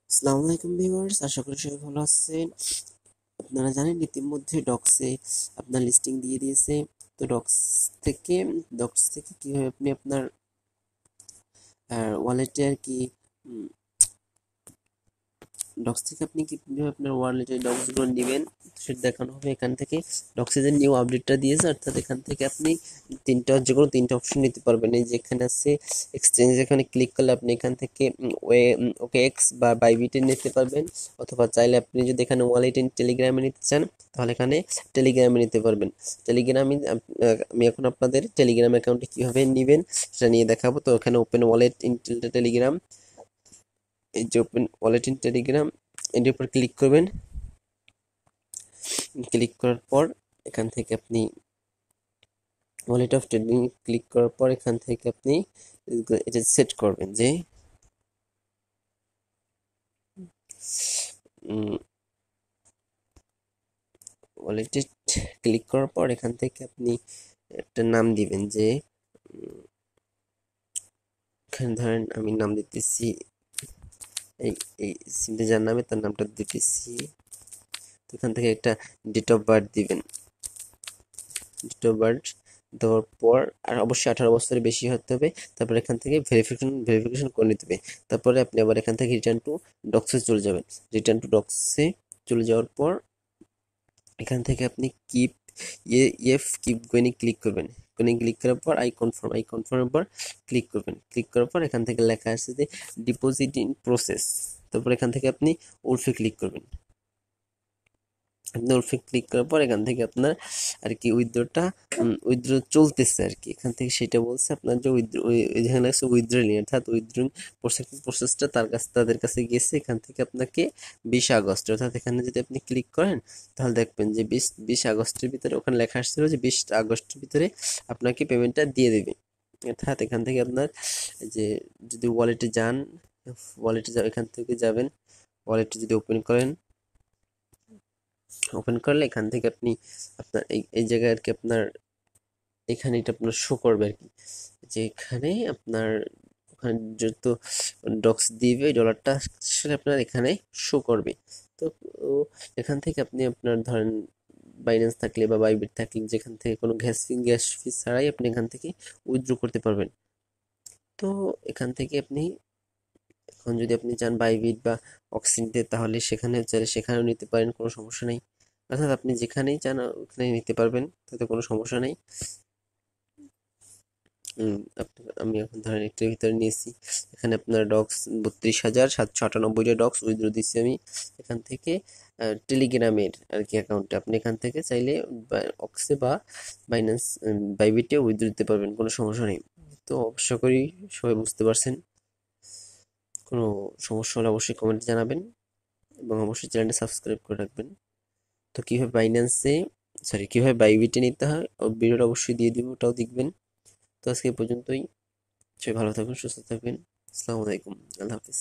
আসসালামু আলাইকুম ভিউয়ার্স, আশা করি সবাই ভালো আছেন। আপনারা জানেন ইতিমধ্যে ডক্সে আপনার লিস্টিং দিয়ে দিয়েছে। তো ডক্স থেকে কিভাবে আপনি আপনার ওয়ালেটে আর কি ডক্স থেকে আপনি কিভাবে আপনার ওয়ালেটে ডক্সগুলো নেবেন সেটা দেখানো হবে এখান থেকে। ডক্সে যে নিউ আপডেটটা দিয়েছে, অর্থাৎ এখান থেকে আপনি যে কোনো তিনটা অপশন নিতে পারবেন। এই যে এখানে আছে এক্সচেঞ্জ, এখানে ক্লিক করলে আপনি এখান থেকে ওকে এক্স বা বাইবিটে নিতে পারবেন, অথবা চাইলে আপনি যদি এখানে ওয়ালেট ইন টেলিগ্রামে নিতে চান তাহলে এখানে টেলিগ্রামে নিতে পারবেন। টেলিগ্রামে আমি এখন আপনাদের টেলিগ্রাম অ্যাকাউন্টে কিভাবে নেবেন সেটা নিয়ে দেখাবো। তো এখানে ওপেন ওয়ালেট ইন টেলিগ্রাম, এই যে ওপেন ওয়ালেট ইন টেলিগ্রাম, এর উপর ক্লিক করবেন। ক্লিক করার পর এখান থেকে আপনি ওয়ালেট অফ ট্রেডিং ক্লিক করার পর এখান থেকে আপনি এটা সেট করবেন যে ওয়ালেটে ক্লিক করার পর এখান থেকে আপনি একটা নাম দিবেন যে এখানে ধরেন আমি নাম দিতেছি এই এই সিমটা যার নামে তার নামটা দিতেছি। তো এখান থেকে একটা ডেট অফ বার্থ দিবেন। ডেট অফ বার্থ দেওয়ার পর আর অবশ্যই 18 বছরের বেশি হতে হবে। তারপর এখান থেকে ভেরিফিকেশন করে নিতে হবে। তারপরে আপনি আবার এখান থেকে রিটার্ন টু ডক্সে চলে যাবেন। রিটার্ন টু ডক্সে চলে যাওয়ার পর এখান থেকে আপনি কিপ গোয়িং ক্লিক করবেন। ক্লিক করার পর আই কনফার্মের পর ক্লিক করবেন। ক্লিক করার পর এখান থেকে লেখা আছে যে ডিপোজিট ইন প্রসেস। তারপর এখান থেকে আপনি উলফে ক্লিক করবেন। আপনি উলফে ক্লিক করার পর এখান থেকে আপনার আর কি উইথড্র চলতেছে আর কি। এখান থেকে সেটা বলছে আপনার যে এখানে আছে উইথড্রলিং, অর্থাৎ উইথড্রইং প্রসেসটা তাদের কাছে গেছে। এখান থেকে আপনাকে 20 আগস্ট, অর্থাৎ এখানে যদি আপনি ক্লিক করেন তাহলে দেখবেন যে বিশ আগস্টের ভিতরে ওখানে লেখা আসছিল যে 20 আগস্টের ভিতরে আপনাকে পেমেন্টটা দিয়ে দেবে। অর্থাৎ এখান থেকে আপনার যে যদি ওয়ালেটে যান, এখান থেকে যাবেন, ওয়ালেটে যদি ওপেন করলে এখান থেকে আপনি আপনার এই জায়গায় আর কি আপনার এখানে এটা আপনার শো করবে আর কি, যে এখানে আপনার ওখানে যত ডক্স দিবে ওই ডলারটা আসলে আপনার এখানে শো করবে। তো এখান থেকে আপনি আপনার ধরেন বাইন্যান্স থাকলে বা বাইবিট থাকলে যেখান থেকে কোনো গ্যাস ফি ছাড়াই আপনি এখান থেকে উইথড্র করতে পারবেন। তো এখান থেকে আপনি এখন যদি আপনি চান বাইবিট বা অক্সিনতে তাহলে সেখানেও নিতে পারেন, কোনো সমস্যা নেই। অর্থাৎ আপনি যেখানেই চান ওখানেই নিতে পারবেন, তাতে কোনো সমস্যা নেই। আমি এখন ধরেন একটার ভিতরে নিয়েছি। এখানে আপনার ডক্স 32,798টা ডক্স উইথড্র দিচ্ছি আমি এখান থেকে টেলিগ্রামের আর কি অ্যাকাউন্টে। আপনি এখান থেকে চাইলে অক্সে বা বাইন্যান্স বাইবিটে উইথড্র দিতে পারবেন, কোনো সমস্যা নেই। তো আশা করি সবাই বুঝতে পারছেন। কোনো সমস্যা হলে অবশ্যই কমেন্টে জানাবেন এবং অবশ্যই চ্যানেলটা সাবস্ক্রাইব করে রাখবেন। তো কিভাবে বাইবিটে নিতে হয় ও ভিডিওটা অবশ্যই দিয়ে দিব, ওটাও দেখবেন। তো আজকে এই পর্যন্তই। সবাই ভালো থাকবেন, সুস্থ থাকবেন। আসসালামু আলাইকুম, আল্লাহ হাফিজ।